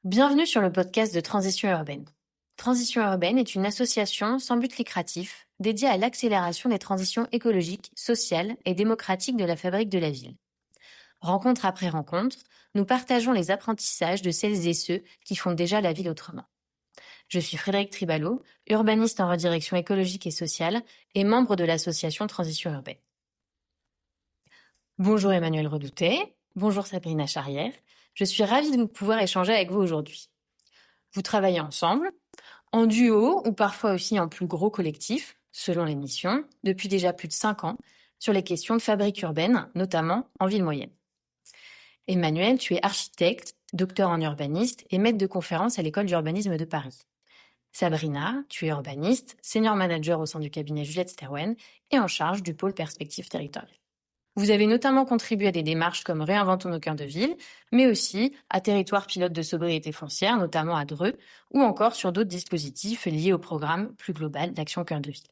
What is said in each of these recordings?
Bienvenue sur le podcast de Transition Urbaine. Transition Urbaine est une association sans but lucratif dédiée à l'accélération des transitions écologiques, sociales et démocratiques de la fabrique de la ville. Rencontre après rencontre, nous partageons les apprentissages de celles et ceux qui font déjà la ville autrement. Je suis Frédéric Tribalo, urbaniste en redirection écologique et sociale et membre de l'association Transition Urbaine. Bonjour Emmanuel Redouté, bonjour Sabrina Charrière. Je suis ravie de pouvoir échanger avec vous aujourd'hui. Vous travaillez ensemble, en duo ou parfois aussi en plus gros collectif, selon les missions, depuis déjà plus de 5 ans, sur les questions de fabrique urbaine, notamment en ville moyenne. Emmanuel, tu es architecte, docteur en urbaniste et maître de conférences à l'école d'urbanisme de Paris. Sabrina, tu es urbaniste, senior manager au sein du cabinet Juliette Sterwen et en charge du pôle perspective territoriale. Vous avez notamment contribué à des démarches comme Réinventons nos cœurs de ville, mais aussi à Territoire pilote de sobriété foncière, notamment à Dreux, ou encore sur d'autres dispositifs liés au programme plus global d'Action Cœur de Ville.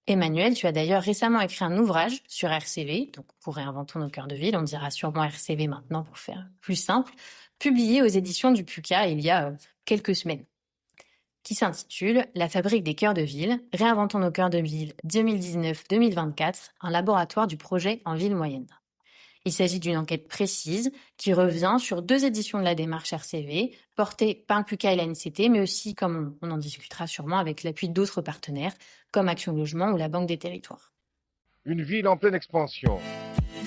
Emmanuel, tu as d'ailleurs récemment écrit un ouvrage sur RCV, donc pour Réinventons nos cœurs de ville, on dira sûrement RCV maintenant pour faire plus simple, publié aux éditions du PUCA il y a quelques semaines, qui s'intitule « La fabrique des cœurs de ville, réinventons nos cœurs de ville 2019-2024, un laboratoire du projet en ville moyenne ». Il s'agit d'une enquête précise qui revient sur 2 éditions de la démarche RCV, portée par le PUCA et l'ANCT, mais aussi, comme on en discutera sûrement, avec l'appui d'autres partenaires, comme Action Logement ou la Banque des Territoires. Une ville en pleine expansion.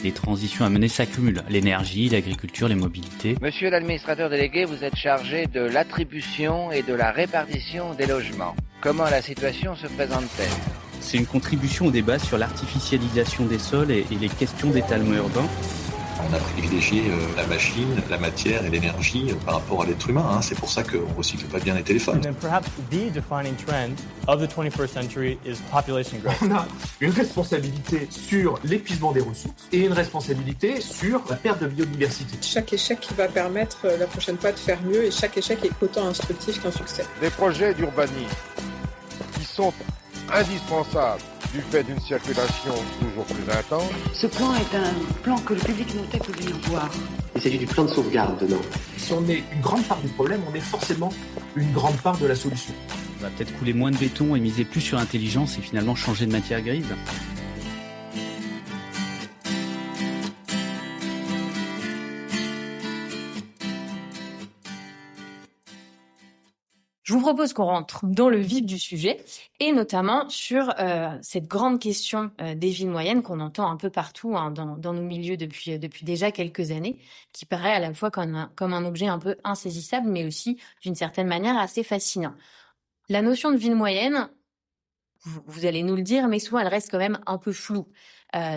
Les transitions à mener s'accumulent, l'énergie, l'agriculture, les mobilités. Monsieur l'administrateur délégué, vous êtes chargé de l'attribution et de la répartition des logements. Comment la situation se présente-t-elle ? C'est une contribution au débat sur l'artificialisation des sols et les questions d'étalement urbain. On a privilégié la machine, la matière et l'énergie par rapport à l'être humain. C'est pour ça qu'on ne recycle pas bien les téléphones. And perhaps the defining trend of the 21st century is population growth. On a une responsabilité sur l'épuisement des ressources et une responsabilité sur la perte de biodiversité. Chaque échec va permettre la prochaine fois de faire mieux et chaque échec est autant instructif qu'un succès. Des projets d'urbanisme qui sont indispensables du fait d'une circulation toujours plus intense. Ce plan est un plan que le public montait pour venir voir. Il s'agit du plan de sauvegarde, non ? Si on est une grande part du problème, on est forcément une grande part de la solution. On va peut-être couler moins de béton et miser plus sur l'intelligence et finalement changer de matière grise. Je vous propose qu'on rentre dans le vif du sujet et notamment sur cette grande question des villes moyennes qu'on entend un peu partout dans nos milieux depuis déjà quelques années, qui paraît à la fois comme un objet un peu insaisissable, mais aussi d'une certaine manière assez fascinant. La notion de ville moyenne, vous allez nous le dire, mais souvent elle reste quand même un peu floue.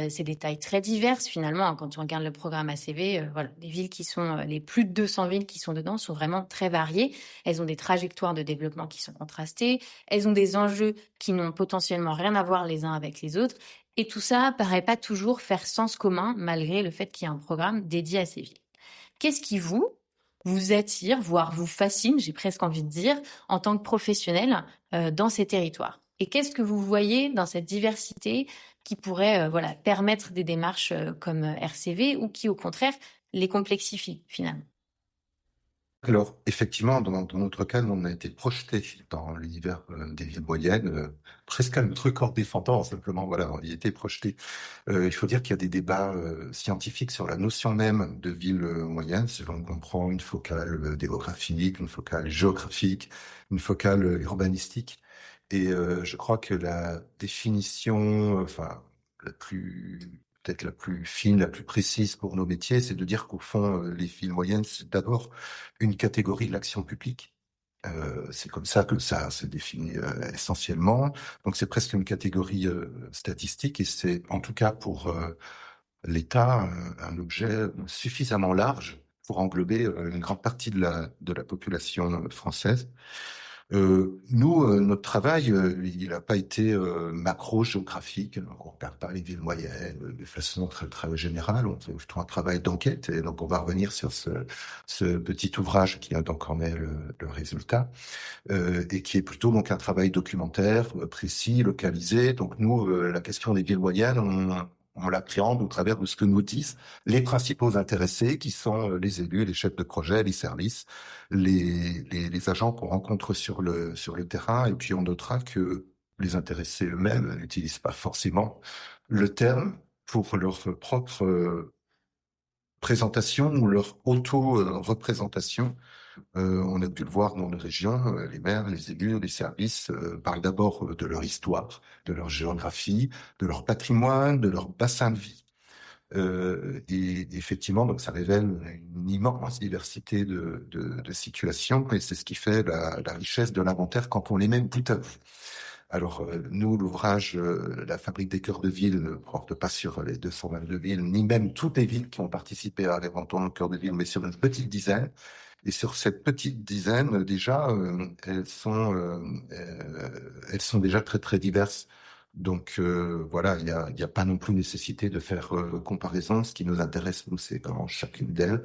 C'est des tailles très diverses finalement. Quand on regarde le programme ACV, les villes qui sont les plus de 200 villes qui sont dedans sont vraiment très variées. Elles ont des trajectoires de développement qui sont contrastées. Elles ont des enjeux qui n'ont potentiellement rien à voir les uns avec les autres. Et tout ça paraît pas toujours faire sens commun malgré le fait qu'il y ait un programme dédié à ces villes. Qu'est-ce qui vous attire, voire vous fascine, j'ai presque envie de dire, en tant que professionnel dans ces territoires? Et qu'est-ce que vous voyez dans cette diversité qui pourrait permettre des démarches comme RCV ou qui, au contraire, les complexifie finalement? Alors, effectivement, dans notre cas, on a été projeté dans l'univers des villes moyennes, presque un truc en défendant, simplement, on y était projeté. Il faut dire qu'il y a des débats scientifiques sur la notion même de ville moyenne, selon qu'on prend une focale démographique, une focale géographique, une focale urbanistique. Et je crois que la définition, peut-être la plus fine, la plus précise pour nos métiers, c'est de dire qu'au fond, les villes moyennes, c'est d'abord une catégorie de l'action publique. C'est comme ça que ça se définit essentiellement. Donc c'est presque une catégorie statistique et c'est en tout cas pour l'État un objet suffisamment large pour englober une grande partie de la population française. Notre travail, il n'a pas été macro-géographique. On ne regarde pas les villes moyennes de façon très, très générale. On fait plutôt un travail d'enquête. Et donc, on va revenir sur ce petit ouvrage qui a donc en est le résultat, et qui est plutôt donc un travail documentaire précis, localisé. Donc, nous, la question des villes moyennes, on l'appréhende au travers de ce que nous disent les principaux intéressés, qui sont les élus, les chefs de projet, les services, les agents qu'on rencontre sur le terrain. Et puis on notera que les intéressés eux-mêmes n'utilisent pas forcément le terme pour leur propre présentation ou leur auto-représentation. On a pu le voir dans les régions, les maires, les élus, les services parlent d'abord de leur histoire, de leur géographie, de leur patrimoine, de leur bassin de vie. Et effectivement, donc ça révèle une immense diversité de situations, et c'est ce qui fait la richesse de l'inventaire quand on les met bout à bout. Alors, nous, l'ouvrage La Fabrique des cœurs de ville ne porte pas sur les 222 villes, ni même toutes les villes qui ont participé à l'inventaire de cœurs de ville, mais sur une petite dizaine. Et sur cette petite dizaine, déjà, elles sont déjà très très diverses. Donc voilà, il y a pas non plus nécessité de faire comparaison. Ce qui nous intéresse, nous, c'est comment chacune d'elles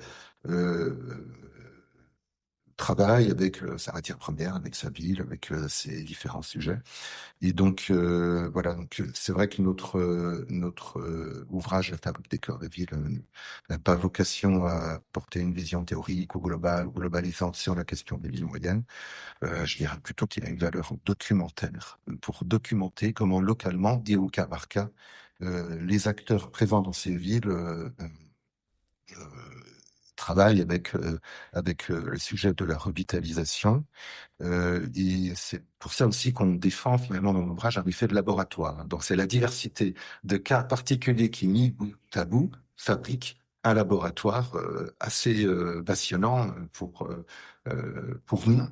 travaille avec sa matière première, avec sa ville, avec ses différents sujets. Et donc voilà, donc c'est vrai que notre ouvrage La Fabrique des cœurs de ville n'a pas vocation à porter une vision théorique ou globale ou globalisante sur la question des villes moyennes. Je dirais plutôt qu'il a une valeur documentaire pour documenter comment localement, dit au cas par cas, les acteurs présents dans ces villes travaillent avec le sujet de la revitalisation. Et c'est pour ça aussi qu'on défend finalement dans l'ouvrage un effet de laboratoire. Donc c'est la diversité de cas particuliers qui, mis bout à bout, fabriquent un laboratoire assez passionnant pour nous,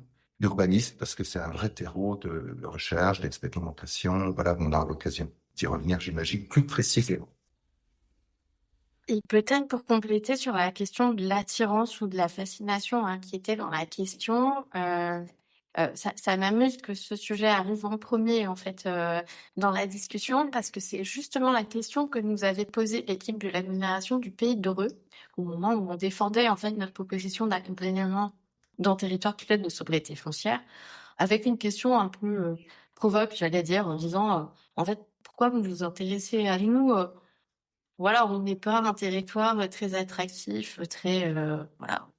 urbanistes, parce que c'est un vrai terreau de recherche, d'expérimentation. Voilà, on aura l'occasion d'y revenir, j'imagine, plus précisément. Et peut-être pour compléter sur la question de l'attirance ou de la fascination qui était dans la question, ça m'amuse que ce sujet arrive en premier en fait dans la discussion, parce que c'est justement la question que nous avait posée l'équipe de l'agglomération du Pays d'Heureux au moment où on défendait en fait notre proposition d'accompagnement dans territoire pilote de sobriété foncière, avec une question un peu provoque, j'allais dire, en disant en fait pourquoi vous vous intéressez à nous voilà, on n'est pas un territoire très attractif, très voilà,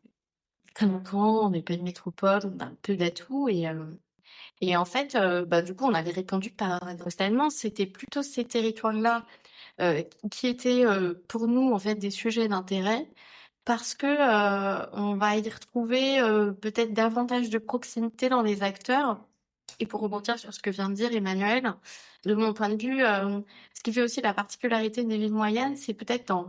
très grand, on n'est pas une métropole, on a un peu d'atouts et en fait, du coup, on avait répondu paradoxalement, c'était plutôt ces territoires-là qui étaient pour nous en fait des sujets d'intérêt, parce que on va y retrouver peut-être davantage de proximité dans les acteurs. Et pour rebondir sur ce que vient de dire Emmanuel, de mon point de vue, ce qui fait aussi la particularité des villes moyennes, c'est peut-être dans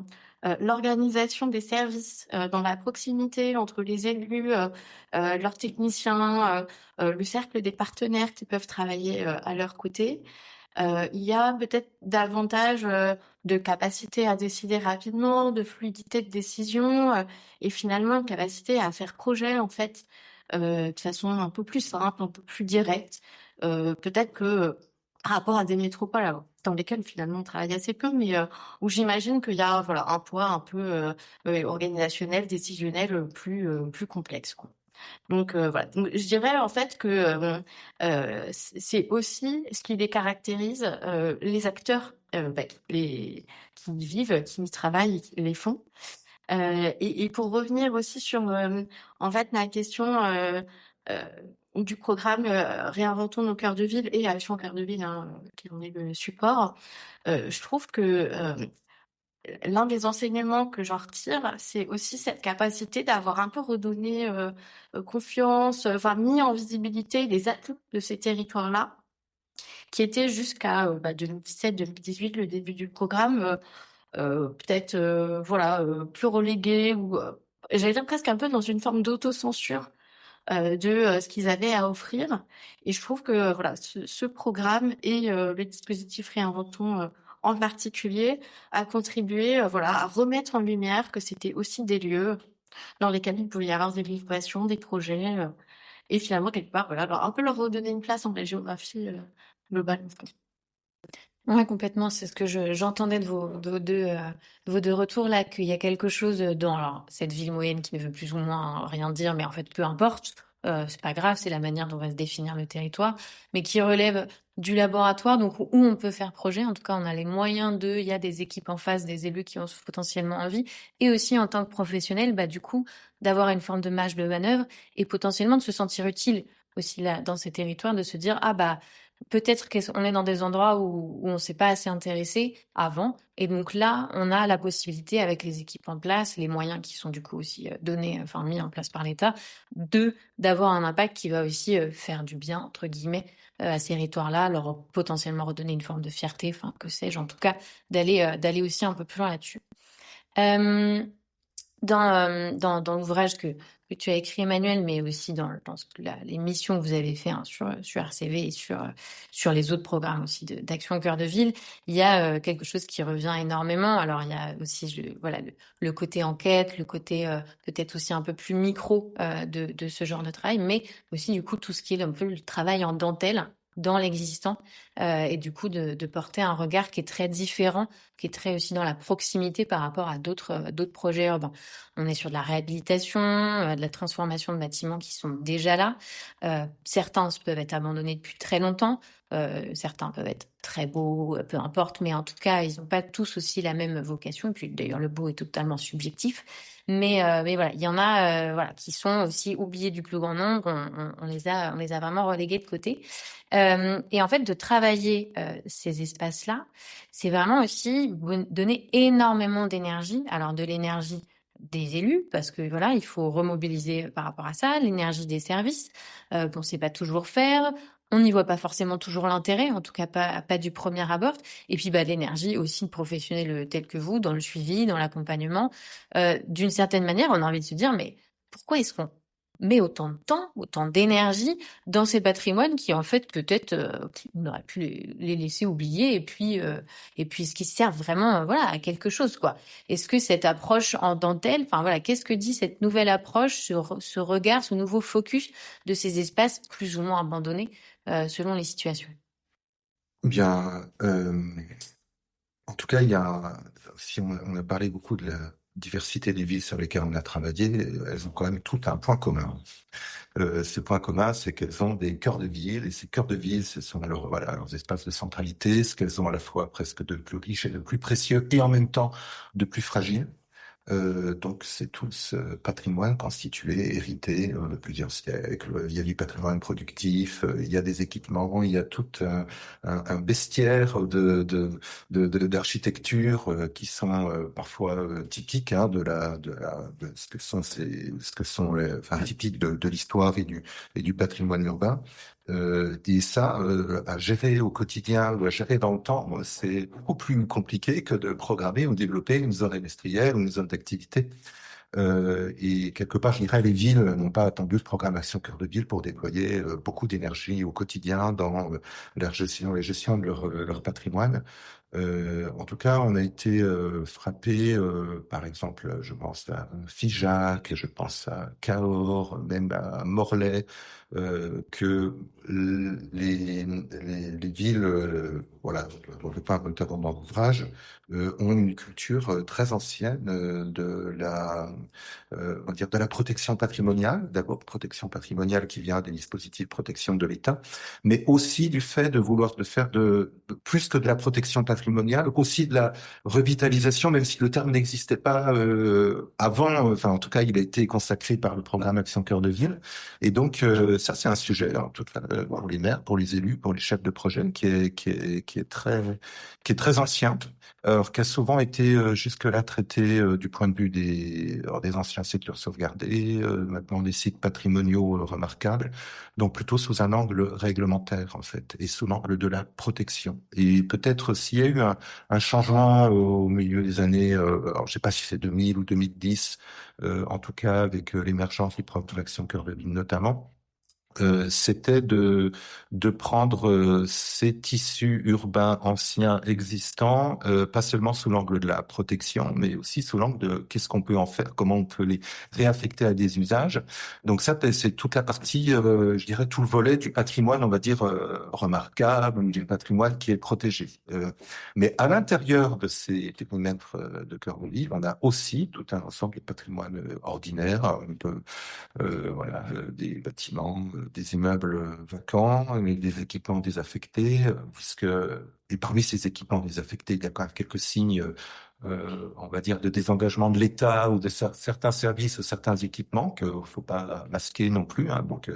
l'organisation des services, dans la proximité entre les élus, leurs techniciens, le cercle des partenaires qui peuvent travailler à leur côté. Il y a peut-être davantage de capacité à décider rapidement, de fluidité de décision et finalement une capacité à faire projet en fait de façon un peu plus simple, un peu plus directe. Peut-être que par rapport à des métropoles dans lesquelles finalement on travaille assez peu, mais où j'imagine qu'il y a voilà un poids un peu organisationnel, décisionnel plus complexe, quoi. Donc voilà. Donc, je dirais en fait que c'est aussi ce qui les caractérise, les acteurs qui vivent, qui y travaillent, qui les font. Et pour revenir aussi sur en fait la question du programme Réinventons nos cœurs de ville et Action cœur de ville qui en est le support, je trouve que l'un des enseignements que j'en retire, c'est aussi cette capacité d'avoir un peu redonné confiance, mis en visibilité les atouts de ces territoires-là, qui étaient jusqu'à 2017-2018, le début du programme, peut-être plus relégués ou j'allais dire presque un peu dans une forme d'autocensure de ce qu'ils avaient à offrir. Et je trouve que voilà, ce programme et le dispositif Réinventons en particulier a contribué à remettre en lumière que c'était aussi des lieux dans lesquels il pouvait y avoir des livrations, des projets et finalement quelque part un peu leur redonner une place dans la géographie globale. Ouais, complètement. C'est ce que j'entendais de vos deux retours là, qu'il y a quelque chose dans cette ville moyenne qui ne veut plus ou moins rien dire, mais en fait peu importe, c'est pas grave, c'est la manière dont va se définir le territoire, mais qui relève du laboratoire, donc où on peut faire projet. En tout cas, on a les moyens il y a des équipes en face, des élus qui ont potentiellement envie, et aussi en tant que professionnel, du coup, d'avoir une forme de marge de manœuvre et potentiellement de se sentir utile aussi là, dans ces territoires, de se dire, peut-être qu'on est dans des endroits où on ne s'est pas assez intéressé avant. Et donc là, on a la possibilité, avec les équipes en place, les moyens qui sont du coup aussi mis en place par l'État, d'avoir un impact qui va aussi faire du bien, entre guillemets, à ces territoires-là, leur potentiellement redonner une forme de fierté, que sais-je, en tout cas, d'aller aussi un peu plus loin là-dessus. Dans l'ouvrage que tu as écrit, Emmanuel, mais aussi dans les missions que vous avez fait sur RCV et sur les autres programmes aussi d'Action au cœur de ville, il y a quelque chose qui revient énormément. Alors, il y a aussi le côté enquête, le côté peut-être aussi un peu plus micro de ce genre de travail, mais aussi du coup tout ce qui est un peu le travail en dentelle dans l'existant, et du coup de porter un regard qui est très différent, qui est très aussi dans la proximité par rapport à d'autres projets urbains. On est sur de la réhabilitation, de la transformation de bâtiments qui sont déjà là. Certains peuvent être abandonnés depuis très longtemps, certains peuvent être très beaux, peu importe, mais en tout cas, ils n'ont pas tous aussi la même vocation. Et puis d'ailleurs, le beau est totalement subjectif. Mais voilà, il y en a qui sont aussi oubliés du plus grand nombre. On les a vraiment relégués de côté. Et en fait, de travailler ces espaces-là, c'est vraiment aussi donner énormément d'énergie. Alors de l'énergie des élus, parce que voilà, il faut remobiliser par rapport à ça, l'énergie des services qu'on ne sait pas toujours faire. On n'y voit pas forcément toujours l'intérêt, en tout cas pas du premier abord. Et puis l'énergie aussi de professionnels tels que vous, dans le suivi, dans l'accompagnement. D'une certaine manière, on a envie de se dire, mais pourquoi est-ce qu'on met autant de temps, autant d'énergie dans ces patrimoines qui, en fait, peut-être, on aurait pu les laisser oublier et puis ce qui servent vraiment, à quelque chose, quoi. Est-ce que cette approche en dentelle, qu'est-ce que dit cette nouvelle approche, ce regard, ce nouveau focus de ces espaces plus ou moins abandonnés, selon les situations? Bien, en tout cas, si on a parlé beaucoup de la diversité des villes sur lesquelles on a travaillé, elles ont quand même tout un point commun. Ce point commun, c'est qu'elles ont des cœurs de ville, et ces cœurs de ville, ce sont leurs espaces de centralité, ce qu'elles ont à la fois presque de plus riche et de plus précieux, et en même temps de plus fragile. Donc c'est tout ce patrimoine constitué, hérité de plusieurs siècles. Il y a du patrimoine productif, il y a des équipements, il y a tout un bestiaire d'architecture qui sont parfois typiques de ce que sont typiques de l'histoire et du patrimoine urbain. Et ça, à gérer au quotidien ou à gérer dans le temps, c'est beaucoup plus compliqué que de programmer ou développer une zone industrielle ou une zone d'activité. Et quelque part, je dirais, les villes n'ont pas attendu de programmation cœur de ville pour déployer beaucoup d'énergie au quotidien dans la gestion de leur patrimoine. En tout cas, on a été frappé, par exemple, je pense à Figeac, je pense à Cahors, même à Morlaix, que les villes, dont je parle notamment dans l'ouvrage, ont une culture très ancienne de la protection patrimoniale. D'abord, protection patrimoniale qui vient des dispositifs de protection de l'État, mais aussi du fait de vouloir faire plus que de la protection patrimoniale, aussi de la revitalisation, même si le terme n'existait pas avant. En tout cas, il a été consacré par le programme Action Cœur de Ville. Et donc, ça, c'est un sujet pour les maires, pour les élus, pour les chefs de projet, qui est très ancien. Alors, qui a souvent été jusque-là traité du point de vue des anciens sites sauvegardés, maintenant des sites patrimoniaux remarquables, donc plutôt sous un angle réglementaire en fait, et sous l'angle de la protection. Et peut-être s'il y a eu un changement au milieu des années, alors je sais pas si c'est 2000 ou 2010, en tout cas avec l'émergence du programme Action Cœur de Ville notamment, c'était de prendre ces tissus urbains anciens existants, pas seulement sous l'angle de la protection, mais aussi sous l'angle de qu'est-ce qu'on peut en faire, comment on peut les réaffecter à des usages. Donc ça, c'est toute la partie, je dirais, tout le volet du patrimoine, on va dire, remarquable, du patrimoine qui est protégé. Mais à l'intérieur de ces périmètres de cœur de ville, on a aussi tout un ensemble de patrimoine ordinaire, voilà, des bâtiments, des immeubles vacants, des équipements désaffectés, et parmi ces équipements désaffectés, il y a quand même quelques signes, on va dire, de désengagement de l'État ou de certains services, certains équipements qu'il faut pas masquer non plus. Hein. Donc,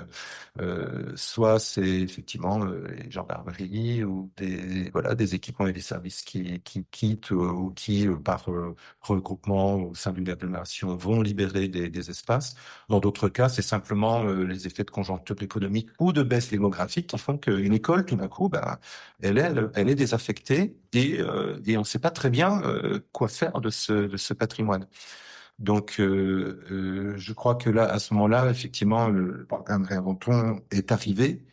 soit c'est effectivement les gendarmeries ou des équipements et des services qui quittent ou qui, par regroupement au sein d'une agglomération, vont libérer des espaces. Dans d'autres cas, c'est simplement les effets de conjoncture économique ou de baisse démographique qui font qu'une école, tout d'un coup, elle est désaffectée et on ne sait pas très bien quoi faire de ce patrimoine. Donc, je crois que là, à ce moment-là, effectivement, le programme Réinventons est arrivé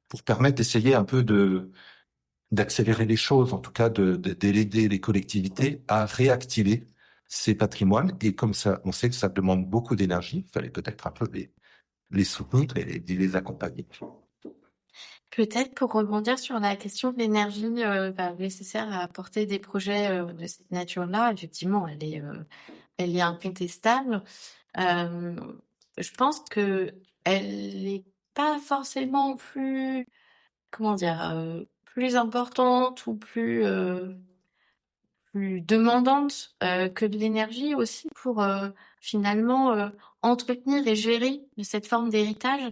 pour permettre d'essayer un peu d'accélérer les choses, en tout cas d'aider les collectivités à réactiver ces patrimoines. Et comme ça, on sait que ça demande beaucoup d'énergie, il fallait peut-être un peu les soutenir et les accompagner. Peut-être pour rebondir sur la question de l'énergie nécessaire à apporter des projets de cette nature-là, effectivement, elle est incontestable. Je pense que elle n'est pas forcément plus, comment dire, plus importante ou plus demandante que de l'énergie aussi pour finalement entretenir et gérer cette forme d'héritage.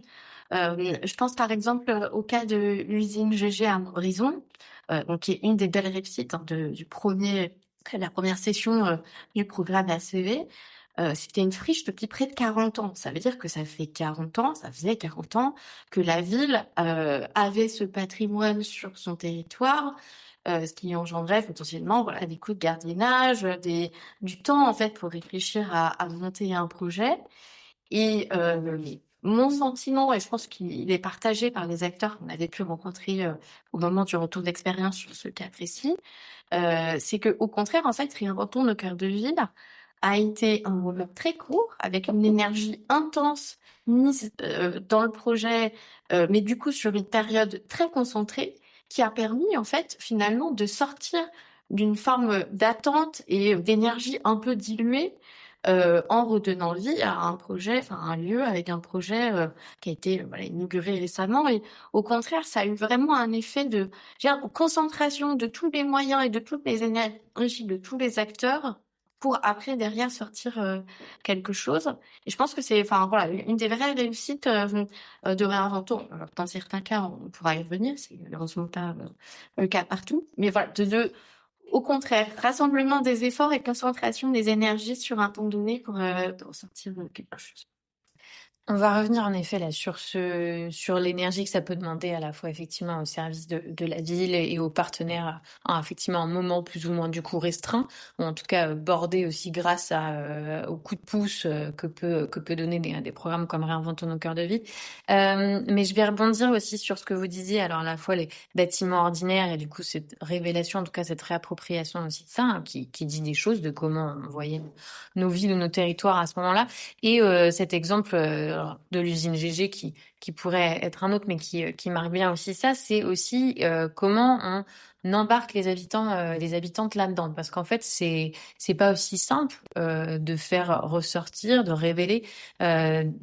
Je pense par exemple au cas de l'usine GG à Horizon, donc qui est une des belles réussites la première session du programme ACV. C'était une friche depuis près de 40 ans. Ça veut dire que ça faisait 40 ans que la ville avait ce patrimoine sur son territoire, ce qui engendrait potentiellement des coûts de gardiennage, du temps en fait pour réfléchir à monter un projet. Et mon sentiment, et je pense qu'il est partagé par les acteurs qu'on avait pu rencontrer au moment du retour d'expérience sur ce cas précis, c'est que au contraire, en fait, Réinventons nos cœurs de ville a été un moment très court, avec une énergie intense mise dans le projet, mais du coup sur une période très concentrée, qui a permis en fait finalement de sortir d'une forme d'attente et d'énergie un peu diluée, en redonnant vie à un projet, un lieu avec un projet qui a été inauguré récemment. Et au contraire, ça a eu vraiment un effet de concentration de tous les moyens et de toutes les énergies de tous les acteurs pour après derrière sortir quelque chose. Et je pense que c'est une des vraies réussites de Réinventons. Alors, dans certains cas, on pourra y revenir, c'est malheureusement pas le cas partout. Mais voilà, au contraire, rassemblement des efforts et concentration des énergies sur un temps donné pour sortir quelque chose. On va revenir en effet là sur l'énergie que ça peut demander à la fois effectivement au service de la ville et aux partenaires effectivement un moment plus ou moins du coup restreint, ou en tout cas bordé aussi grâce au coup de pouce que peut donner des programmes comme Réinventons nos cœurs de ville. Mais je vais rebondir aussi sur ce que vous disiez, alors à la fois les bâtiments ordinaires et du coup cette révélation, en tout cas cette réappropriation aussi de ça, qui dit des choses de comment on voyait nos villes ou nos territoires à ce moment-là, et cet exemple de l'usine GG qui pourrait être un autre, mais qui marque bien aussi ça, c'est aussi comment on embarque les habitants, les habitantes là-dedans, parce qu'en fait c'est pas aussi simple de faire ressortir, de révéler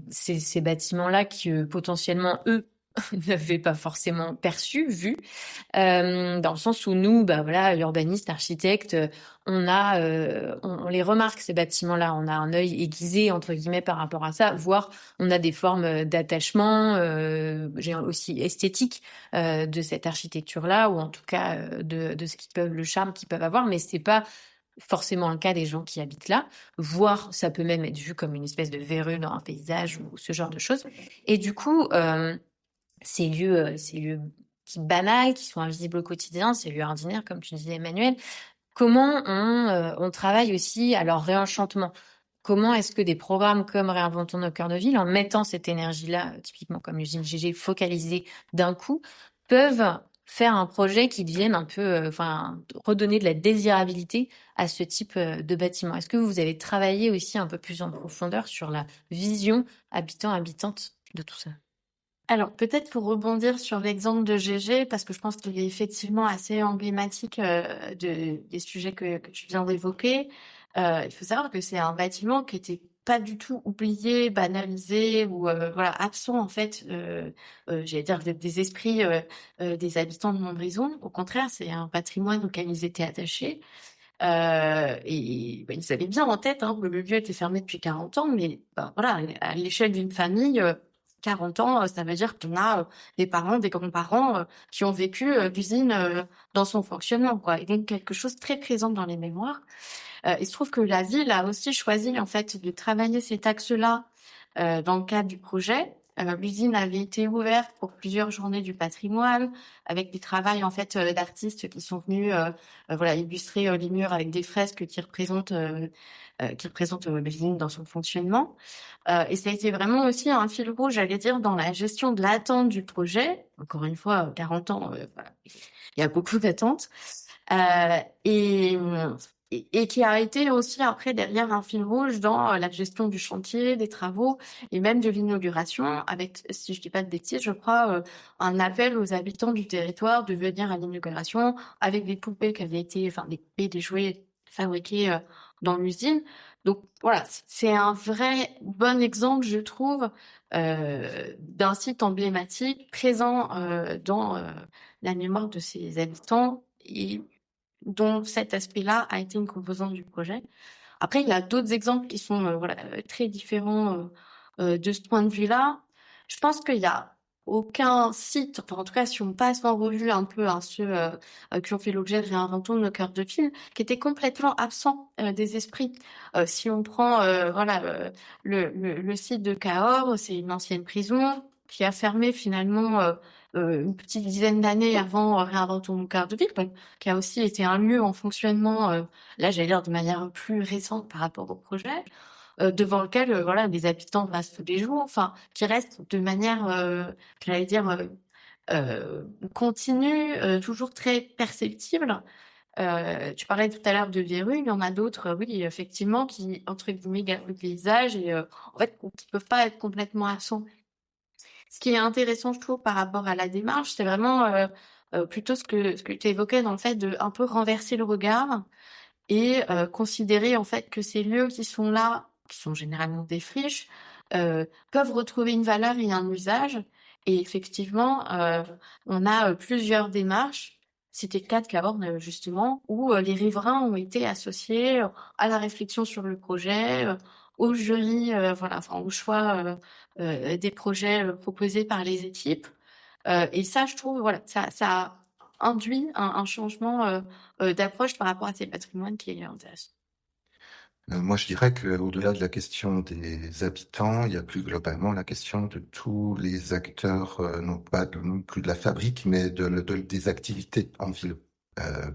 ces bâtiments-là qui potentiellement eux n'avaient pas forcément perçu, vu, dans le sens où nous, urbanistes, architectes, on les remarque ces bâtiments-là, on a un œil aiguisé entre guillemets par rapport à ça, voire on a des formes d'attachement, aussi esthétiques de cette architecture-là, ou en tout cas de le charme qu'ils peuvent avoir, mais c'est pas forcément le cas des gens qui habitent là, voire ça peut même être vu comme une espèce de verrue dans un paysage ou ce genre de choses. Et du coup, ces lieux qui banals, qui sont invisibles au quotidien, ces lieux ordinaires, comme tu disais Emmanuel, comment on travaille aussi à leur réenchantement? comment est-ce que des programmes comme Réinventons nos cœurs de ville, en mettant cette énergie-là, typiquement comme l'usine GG, focalisée d'un coup, peuvent faire un projet qui devienne un peu, redonner de la désirabilité à ce type de bâtiment. Est-ce que vous avez travaillé aussi un peu plus en profondeur sur la vision habitant-habitante de tout ça? Alors, peut-être pour rebondir sur l'exemple de GG, parce que je pense qu'il est effectivement assez emblématique des sujets que tu viens d'évoquer. Il faut savoir que c'est un bâtiment qui était pas du tout oublié, banalisé ou absent en fait, j'allais dire des esprits des habitants de Montbrison. Au contraire, c'est un patrimoine auquel ils étaient attachés. Ils avaient bien en tête que le lieu était fermé depuis 40 ans, mais à l'échelle d'une famille, 40 ans, ça veut dire qu'on a des parents, des grands-parents qui ont vécu l'usine dans son fonctionnement, quoi. Et donc quelque chose de très présent dans les mémoires. Il se trouve que la ville a aussi choisi en fait de travailler cet axe-là dans le cadre du projet. L'usine avait été ouverte pour plusieurs journées du patrimoine, avec des travaux en fait d'artistes qui sont venus illustrer les murs avec des fresques qui représentent l'usine dans son fonctionnement. Et ça a été vraiment aussi un fil rouge, j'allais dire, dans la gestion de l'attente du projet. Encore une fois, 40 ans, il y a beaucoup d'attentes. Et qui a été aussi après derrière un fil rouge dans la gestion du chantier, des travaux et même de l'inauguration avec, si je dis pas de bêtises, je crois, un appel aux habitants du territoire de venir à l'inauguration avec des poupées qui avaient été, des poupées, des jouets fabriqués dans l'usine. Donc voilà, c'est un vrai bon exemple, je trouve, d'un site emblématique présent dans la mémoire de ses habitants et dont cet aspect-là a été une composante du projet. Après, il y a d'autres exemples qui sont très différents de ce point de vue-là. Je pense qu'il y a aucun site, en tout cas si on passe en revue un peu ceux qui ont fait l'objet de Réinventons nos cœurs de ville, qui étaient complètement absents des esprits. Si on prend le site de Cahors, c'est une ancienne prison qui a fermé finalement une petite dizaine d'années avant Réinventons nos cœurs de ville, qui a aussi été un lieu en fonctionnement, là j'allais dire de manière plus récente par rapport au projet, devant lequel les habitants passent tous les jours, qui reste de manière, j'allais dire, continue, toujours très perceptible. Tu parlais tout à l'heure de verrues, il y en a d'autres, oui, effectivement, qui, entre guillemets, gardent le paysage et en fait, qui peuvent pas être complètement absents. Ce qui est intéressant, je trouve, par rapport à la démarche, c'est vraiment plutôt ce que tu évoquais dans le fait de un peu renverser le regard et considérer en fait que ces lieux qui sont là, qui sont généralement des friches, peuvent retrouver une valeur et un usage. Et effectivement, on a plusieurs démarches. C'était le cas de Cahors, justement, où les riverains ont été associés à la réflexion sur le projet, au jury, au choix des projets proposés par les équipes. Et ça, je trouve, ça induit un changement d'approche par rapport à ces patrimoines qui est intéressant. Moi, je dirais qu'au-delà de la question des habitants, il y a plus globalement la question de tous les acteurs, non plus de la fabrique, mais des activités en ville.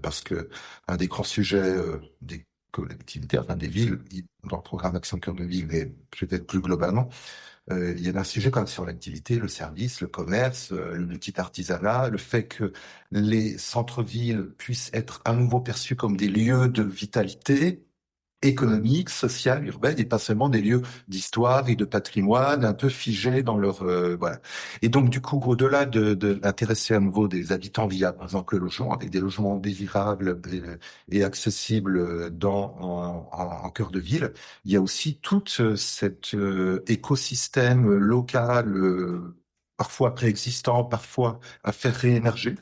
Parce que un des grands sujets des collectivités, des villes, dans le programme Action Cœur de Ville, et peut-être plus globalement, il y a un sujet comme sur l'activité, le service, le commerce, le petit artisanat, le fait que les centres-villes puissent être à nouveau perçus comme des lieux de vitalité économique, sociale, urbaine, et pas seulement des lieux d'histoire et de patrimoine un peu figés dans leur voilà. Et donc du coup, au-delà d'intéresser à nouveau des habitants via par exemple le logement, avec des logements désirables et accessibles en cœur de ville, il y a aussi tout cet écosystème local, parfois préexistant, parfois à faire réémerger.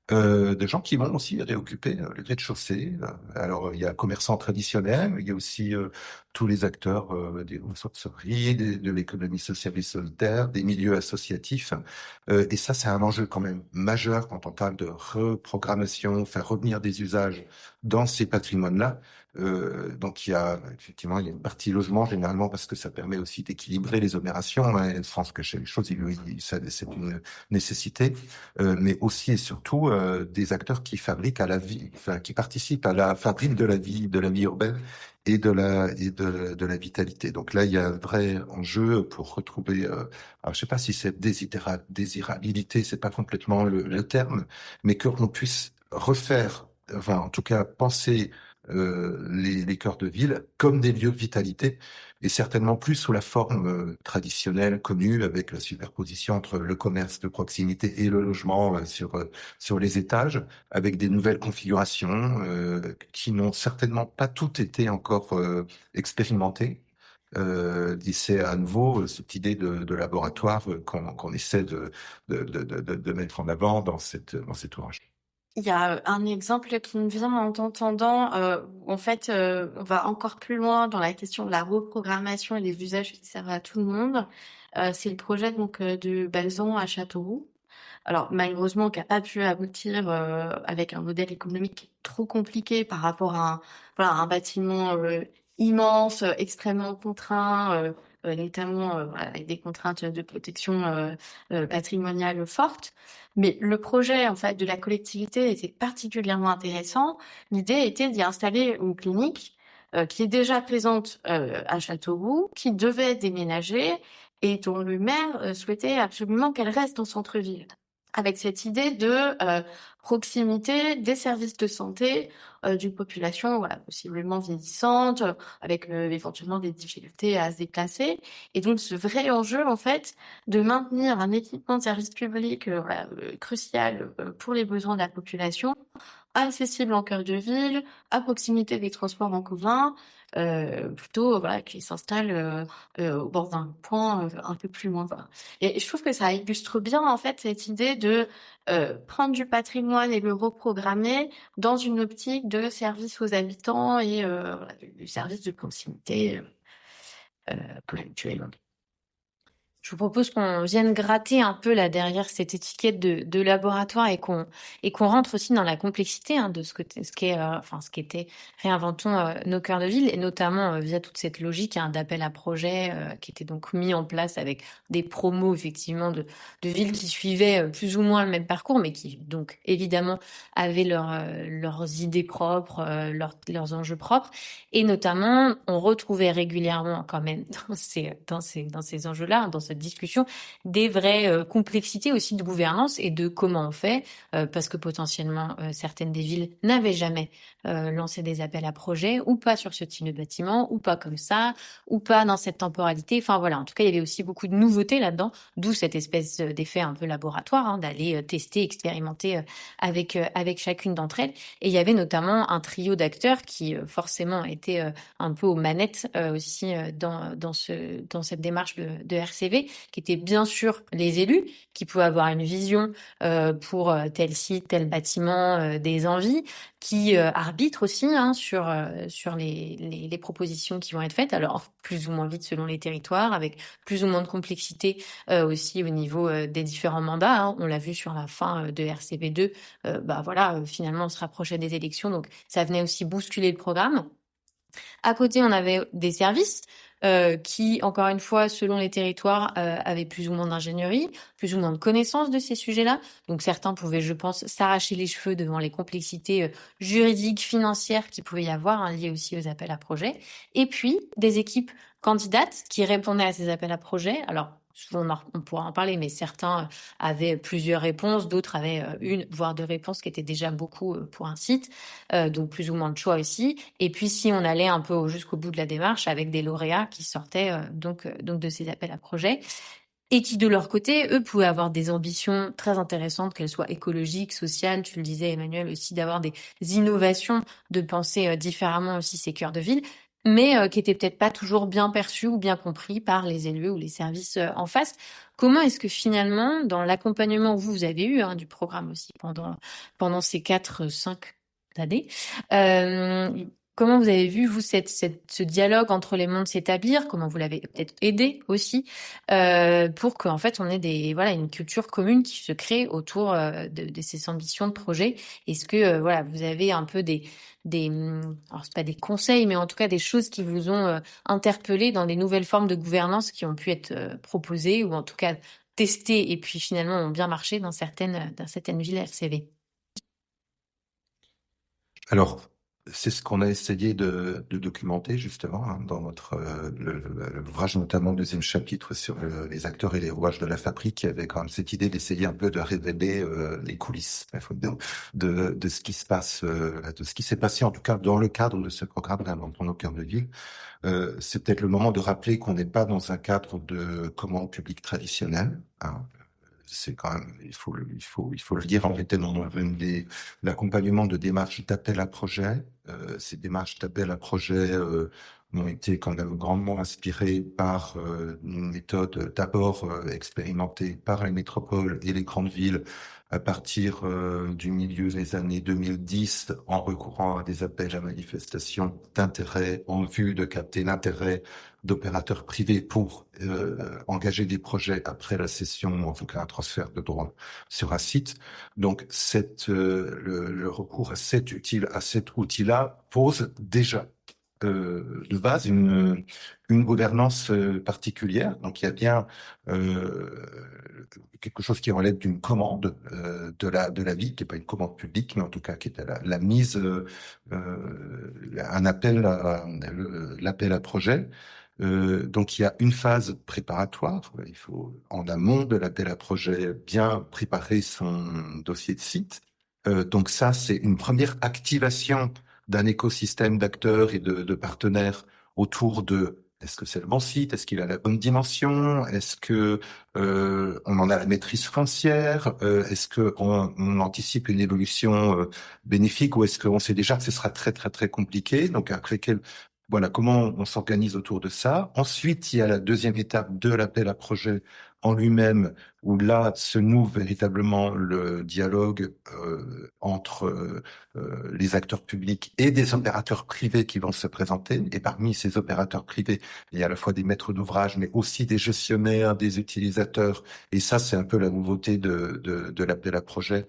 De gens qui vont aussi réoccuper les rez-de-chaussée. Alors, il y a commerçants traditionnels, il y a aussi tous les acteurs des ressourceries, de l'économie sociale et solidaire, des milieux associatifs. Et ça, c'est un enjeu quand même majeur quand on parle de reprogrammation, faire revenir des usages dans ces patrimoines-là. Donc, il y a effectivement une partie logement généralement parce que ça permet aussi d'équilibrer les opérations. Je pense que chez les choses, c'est une nécessité, mais aussi et surtout des acteurs qui fabriquent à la vie, enfin qui participent à la fabrique de la vie urbaine et de la vitalité. Donc là, il y a un vrai enjeu pour retrouver. Alors, je sais pas si c'est désirabilité, c'est pas complètement le terme, mais qu'on puisse refaire, enfin en tout cas penser les cœurs de ville comme des lieux de vitalité, et certainement plus sous la forme traditionnelle connue, avec la superposition entre le commerce de proximité et le logement sur les étages, avec des nouvelles configurations qui n'ont certainement pas toutes été encore expérimentées. Et c'est à nouveau cette idée de laboratoire qu'on essaie de mettre en avant dans cet ouvrage. Il y a un exemple qui me vient en t'entendant, où en fait, on va encore plus loin dans la question de la reprogrammation et des usages qui servent à tout le monde. C'est le projet donc de Balzan à Châteauroux. Alors malheureusement, qui n'a pas pu aboutir avec un modèle économique trop compliqué par rapport à un bâtiment immense, extrêmement contraint, notamment avec des contraintes de protection patrimoniale fortes. Mais le projet en fait de la collectivité était particulièrement intéressant. L'idée était d'y installer une clinique qui est déjà présente à Châteauroux, qui devait déménager et dont le maire souhaitait absolument qu'elle reste en centre-ville, avec cette idée de proximité des services de santé d'une population possiblement vieillissante, avec éventuellement des difficultés à se déplacer. Et donc ce vrai enjeu, en fait, de maintenir un équipement de service public crucial pour les besoins de la population, accessible en cœur de ville, à proximité des transports en commun, plutôt qui s'installe au bord d'un point un peu plus loin. Et je trouve que ça illustre bien en fait cette idée de prendre du patrimoine et le reprogrammer dans une optique de service aux habitants et du service de proximité ponctuel. Je vous propose qu'on vienne gratter un peu là derrière cette étiquette de laboratoire et qu'on rentre aussi dans la complexité de ce qu'était réinventons nos cœurs de ville, et notamment via toute cette logique d'appel à projet qui était donc mis en place avec des promos effectivement de villes qui suivaient plus ou moins le même parcours, mais qui donc évidemment avaient leurs idées propres, leurs enjeux propres, et notamment on retrouvait régulièrement quand même dans ces enjeux-là, dans cette discussion, des vraies complexités aussi de gouvernance et de comment on fait, parce que potentiellement certaines des villes n'avaient jamais lancé des appels à projets, ou pas sur ce type de bâtiment, ou pas comme ça, ou pas dans cette temporalité. Enfin voilà, en tout cas il y avait aussi beaucoup de nouveautés là-dedans, d'où cette espèce d'effet un peu laboratoire, d'aller tester, expérimenter avec chacune d'entre elles. Et il y avait notamment un trio d'acteurs qui forcément étaient un peu aux manettes aussi dans cette démarche de RCV, qui étaient bien sûr les élus, qui pouvaient avoir une vision pour tel site, tel bâtiment, des envies, qui arbitrent aussi sur les propositions qui vont être faites, alors plus ou moins vite selon les territoires, avec plus ou moins de complexité aussi au niveau des différents mandats. On l'a vu sur la fin de RCV2, finalement on se rapprochait des élections, donc ça venait aussi bousculer le programme. À côté, on avait des services qui, encore une fois, selon les territoires, avaient plus ou moins d'ingénierie, plus ou moins de connaissances de ces sujets-là. Donc certains pouvaient, je pense, s'arracher les cheveux devant les complexités juridiques, financières qu'il pouvait y avoir, liées aussi aux appels à projets. Et puis, des équipes candidates qui répondaient à ces appels à projets. Alors, souvent, on pourra en parler, mais certains avaient plusieurs réponses, d'autres avaient une, voire deux réponses, qui étaient déjà beaucoup pour un site, donc plus ou moins de choix aussi. Et puis, si on allait un peu jusqu'au bout de la démarche, avec des lauréats qui sortaient donc de ces appels à projets, et qui, de leur côté, eux, pouvaient avoir des ambitions très intéressantes, qu'elles soient écologiques, sociales, tu le disais, Emmanuel, aussi d'avoir des innovations, de penser différemment aussi ces cœurs de ville, mais qui étaient peut-être pas toujours bien perçus ou bien compris par les élus ou les services en face. Comment est-ce que finalement, dans l'accompagnement que vous avez eu du programme aussi pendant ces 4-5 années, comment vous avez vu, vous, ce dialogue entre les mondes s'établir? Comment vous l'avez peut-être aidé aussi pour qu'en fait, on ait une culture commune qui se crée autour de ces ambitions de projet? Est-ce que vous avez un peu alors c'est pas des conseils, mais en tout cas des choses qui vous ont interpellé dans des nouvelles formes de gouvernance qui ont pu être proposées ou en tout cas testées et puis finalement ont bien marché dans certaines villes RCV? Alors, c'est ce qu'on a essayé de documenter justement dans notre l'ouvrage, notamment le deuxième chapitre sur les acteurs et les rouages de la fabrique, qui avait quand même cette idée d'essayer un peu de révéler les coulisses, il faut dire, de ce qui se passe, de ce qui s'est passé en tout cas dans le cadre de ce programme Réinventons nos cœurs de ville. C'est peut-être le moment de rappeler qu'on n'est pas dans un cadre de commande publique traditionnelle, hein. C'est quand même, il faut le dire, en fait, dans l'accompagnement de démarches d'appel à projet. Ces démarches d'appel à projet ont été quand même grandement inspirées par une méthode d'abord expérimentée par les métropoles et les grandes villes à partir du milieu des années 2010, en recourant à des appels à manifestation d'intérêt en vue de capter l'intérêt d'opérateurs privés pour engager des projets après la cession, en tout cas un transfert de droits sur un site. Donc le recours à cet outil-là pose déjà de base une gouvernance particulière. Donc il y a bien quelque chose qui relève d'une commande de la ville, qui n'est pas une commande publique, mais en tout cas qui est la mise, un appel, l'appel à projet. Donc il y a une phase préparatoire. Il faut, en amont de l'appel à projet, bien préparer son dossier de site. Donc ça, c'est une première activation d'un écosystème d'acteurs et de partenaires autour de: est-ce que c'est le bon site? Est-ce qu'il a la bonne dimension? Est-ce que on en a la maîtrise foncière? Est-ce que on anticipe une évolution bénéfique, ou est-ce qu'on sait déjà que ce sera très très très compliqué? Donc après voilà, comment on s'organise autour de ça. Ensuite, il y a la deuxième étape de l'appel à projet en lui-même, où là se noue véritablement le dialogue entre les acteurs publics et des opérateurs privés qui vont se présenter. Et parmi ces opérateurs privés, il y a à la fois des maîtres d'ouvrage, mais aussi des gestionnaires, des utilisateurs. Et ça, c'est un peu la nouveauté de l'appel à projet,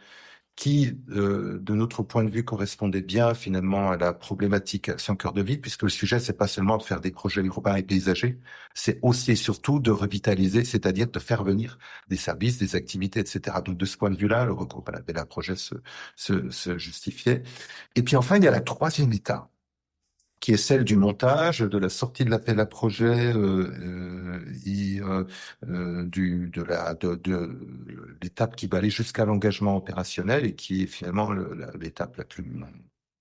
qui, de notre point de vue, correspondait bien finalement à la problématique Action Cœur de Ville, puisque le sujet, c'est pas seulement de faire des projets urbains et paysagers, c'est aussi et surtout de revitaliser, c'est-à-dire de faire venir des services, des activités, etc. Donc de ce point de vue-là, le recours à l'appel à projet se justifiait. Et puis enfin, il y a la troisième étape, qui est celle du montage, de la sortie de l'appel à projet et de l'étape qui va aller jusqu'à l'engagement opérationnel, et qui est finalement l'étape la plus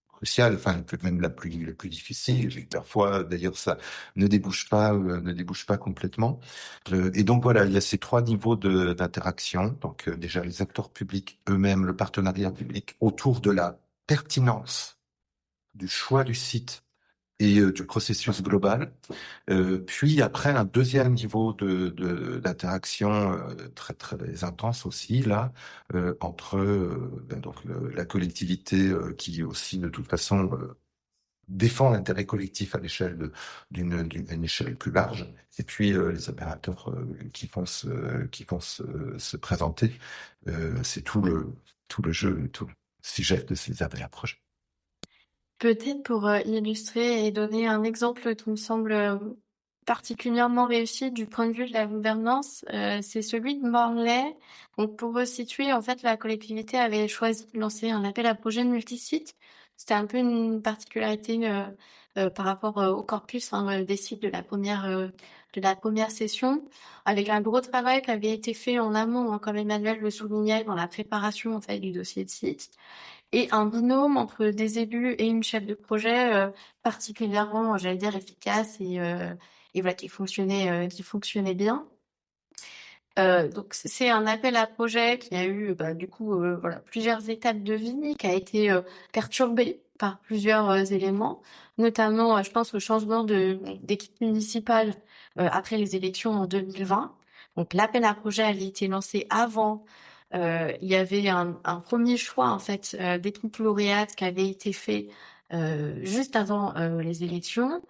cruciale, enfin même la plus difficile. Et parfois, d'ailleurs, ça ne débouche pas complètement. Et donc voilà, il y a ces trois niveaux d'interaction. Donc déjà les acteurs publics eux-mêmes, le partenariat public autour de la pertinence du choix du site et du processus global. Puis après, un deuxième niveau d'interaction très très intense aussi là entre la collectivité qui aussi de toute façon défend l'intérêt collectif à l'échelle d'une échelle plus large, et puis les opérateurs qui vont se présenter. C'est tout le jeu, tout le sujet de ces appels à projets. Peut-être pour illustrer et donner un exemple qui me semble particulièrement réussi du point de vue de la gouvernance, c'est celui de Morlaix. Donc pour resituer, en fait, la collectivité avait choisi de lancer un appel à projet de multisite. C'était un peu une particularité par rapport au corpus des sites de la première session, avec un gros travail qui avait été fait en amont, comme Emmanuel le soulignait, dans la préparation en fait du dossier de site, et un binôme entre des élus et une chef de projet particulièrement, j'allais dire, efficace et voilà, qui fonctionnait bien. Donc c'est un appel à projet qui a eu du coup voilà, plusieurs étapes de vie, qui a été perturbé par plusieurs éléments, notamment je pense au changement d'équipe municipale après les élections en 2020. Donc l'appel à projet avait été lancé avant. Il y avait un premier choix en fait d'équipe lauréate qui avait été fait juste avant les élections.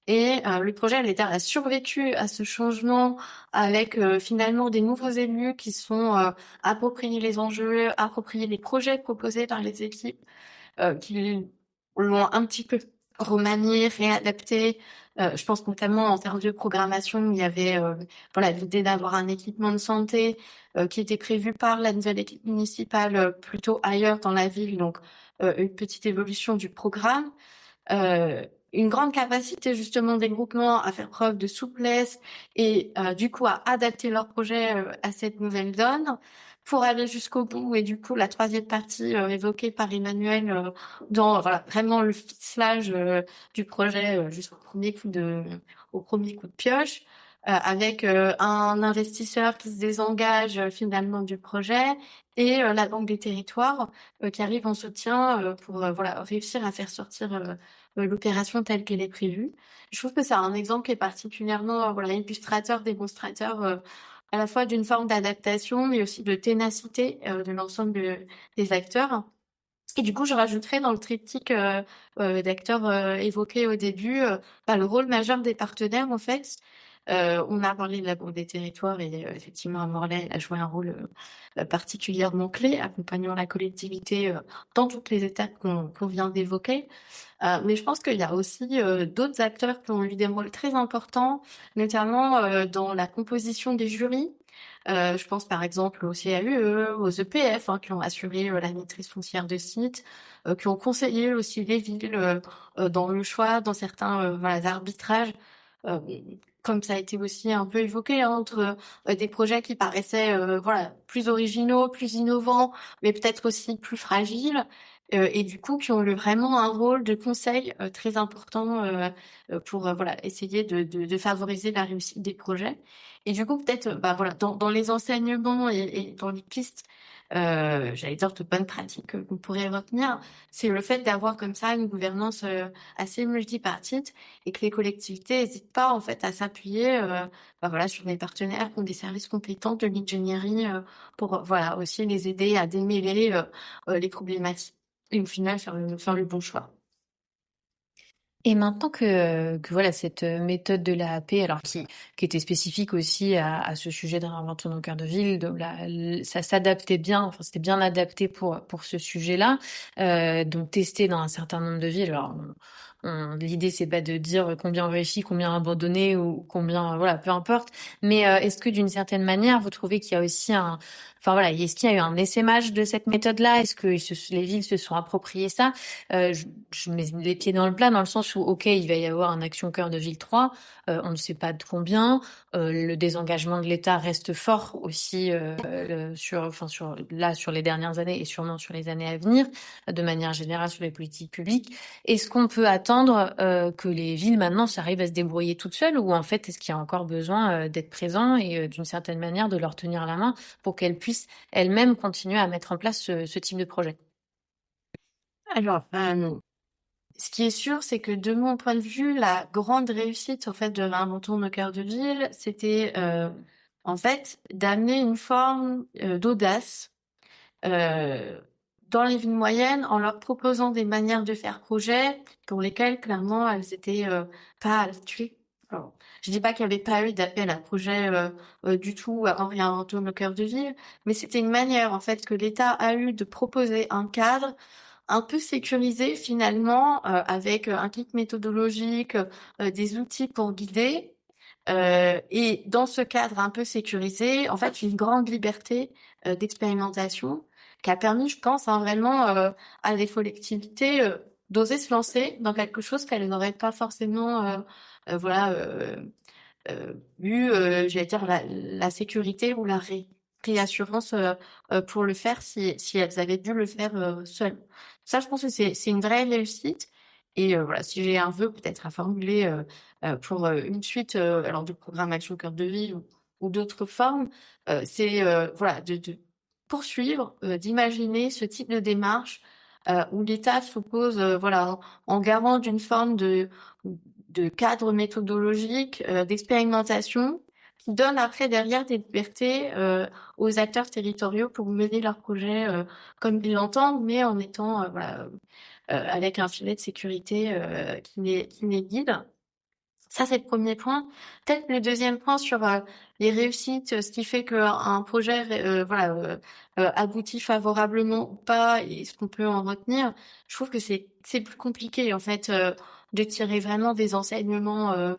Et le projet a survécu à ce changement avec finalement des nouveaux élus qui sont appropriés les enjeux, appropriés les projets proposés par les équipes, qui l'ont un petit peu remanié, réadapté. Je pense notamment en termes de programmation, il y avait l'idée d'avoir un équipement de santé qui était prévu par la nouvelle équipe municipale plutôt ailleurs dans la ville, donc une petite évolution du programme, une grande capacité justement des groupements à faire preuve de souplesse et du coup à adapter leur projet à cette nouvelle donne pour aller jusqu'au bout. Et du coup, la troisième partie évoquée par Emmanuel dans vraiment le ficelage du projet jusqu'au premier coup de pioche. Avec un investisseur qui se désengage finalement du projet et la Banque des Territoires qui arrive en soutien pour réussir à faire sortir l'opération telle qu'elle est prévue. Je trouve que c'est un exemple qui est particulièrement illustrateur, démonstrateur à la fois d'une forme d'adaptation mais aussi de ténacité de l'ensemble des acteurs. Et du coup, je rajouterais dans le triptyque d'acteurs évoqués au début le rôle majeur des partenaires en fait. On a parlé de la Banque des Territoires et effectivement, Morlaix a joué un rôle particulièrement clé, accompagnant la collectivité dans toutes les étapes qu'on vient d'évoquer. Mais je pense qu'il y a aussi d'autres acteurs qui ont eu des rôles très importants, notamment dans la composition des jurys. Je pense par exemple au CAUE, aux EPF, qui ont assuré la maîtrise foncière de sites, qui ont conseillé aussi les villes dans le choix, dans certains arbitrages. Comme ça a été aussi un peu évoqué, entre des projets qui paraissaient plus originaux, plus innovants, mais peut-être aussi plus fragiles, et du coup qui ont eu vraiment un rôle de conseil très important pour essayer de favoriser la réussite des projets. Et du coup peut-être dans les enseignements et dans les pistes, j'allais dire de bonnes pratiques qu'on pourrait retenir, c'est le fait d'avoir comme ça une gouvernance assez multipartite et que les collectivités n'hésitent pas en fait à s'appuyer sur des partenaires qui ont des services compétents de l'ingénierie pour aussi les aider à démêler les problématiques et au final faire le bon choix. Et maintenant que cette méthode de l'AAP, alors qui était spécifique aussi à ce sujet de réinventons nos cœurs de ville, ça s'adaptait bien, enfin c'était bien adapté pour ce sujet-là, donc testé dans un certain nombre de villes. Alors l'idée c'est pas de dire combien réussi, combien abandonné ou combien peu importe, mais est-ce que d'une certaine manière vous trouvez qu'il y a aussi est-ce qu'il y a eu un essaimage de cette méthode-là? Est-ce que les villes se sont appropriées ça? Je mets les pieds dans le plat dans le sens où, ok, il va y avoir un Action Cœur de Ville 3, on ne sait pas de combien, le désengagement de l'État reste fort aussi sur les dernières années et sûrement sur les années à venir, de manière générale sur les politiques publiques. Est-ce qu'on peut attendre que les villes maintenant s'arrivent à se débrouiller toutes seules, ou en fait est-ce qu'il y a encore besoin d'être présent et d'une certaine manière de leur tenir la main pour qu'elles puissent elles-mêmes continuer à mettre en place ce type de projet? Alors, ce qui est sûr, c'est que de mon point de vue, la grande réussite en fait de Réinventons nos cœurs de ville, c'était en fait d'amener une forme d'audace dans les villes moyennes en leur proposant des manières de faire projet pour lesquelles clairement elles étaient pas habituées. Alors, je dis pas qu'il n'y avait pas eu d'appel à projet du tout en Réinventons nos cœurs de ville, mais c'était une manière en fait que l'État a eu de proposer un cadre un peu sécurisé finalement, avec un kit méthodologique, des outils pour guider, et dans ce cadre un peu sécurisé, en fait, une grande liberté d'expérimentation qui a permis, je pense, vraiment à des collectivités d'oser se lancer dans quelque chose qu'elles n'auraient pas forcément eu, j'allais dire, la sécurité ou la réassurance pour le faire si elles avaient dû le faire seules. Ça, je pense que c'est une vraie réussite. Et si j'ai un vœu peut-être à formuler pour une suite alors de programme Action Cœur de Ville ou d'autres formes, c'est de poursuivre, d'imaginer ce type de démarche où l'État se pose en garant d'une forme de cadre méthodologique, d'expérimentation, qui donne après derrière des libertés aux acteurs territoriaux pour mener leurs projets comme ils l'entendent, mais en étant avec un filet de sécurité qui les guide. Ça, c'est le premier point. Peut-être le deuxième point sur les réussites, ce qui fait qu'un projet aboutit favorablement ou pas, et ce qu'on peut en retenir. Je trouve que c'est plus compliqué en fait de tirer vraiment des enseignements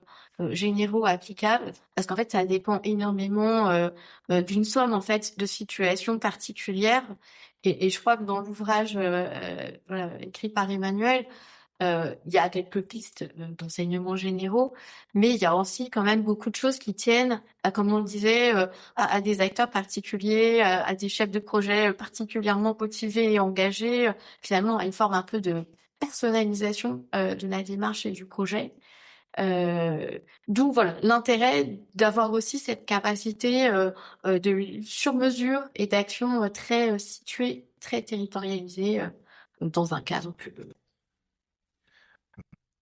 généraux applicables, parce qu'en fait, ça dépend énormément d'une somme en fait de situations particulières. Et je crois que dans l'ouvrage voilà, écrit par Emmanuel, il y a quelques pistes d'enseignements généraux, mais il y a aussi quand même beaucoup de choses qui tiennent, comme on le disait, à des acteurs particuliers, à des chefs de projet particulièrement motivés et engagés, finalement à une forme un peu de personnalisation de la démarche et du projet. D'où voilà l'intérêt d'avoir aussi cette capacité de sur-mesure et d'action très située, très territorialisée dans un cadre plus.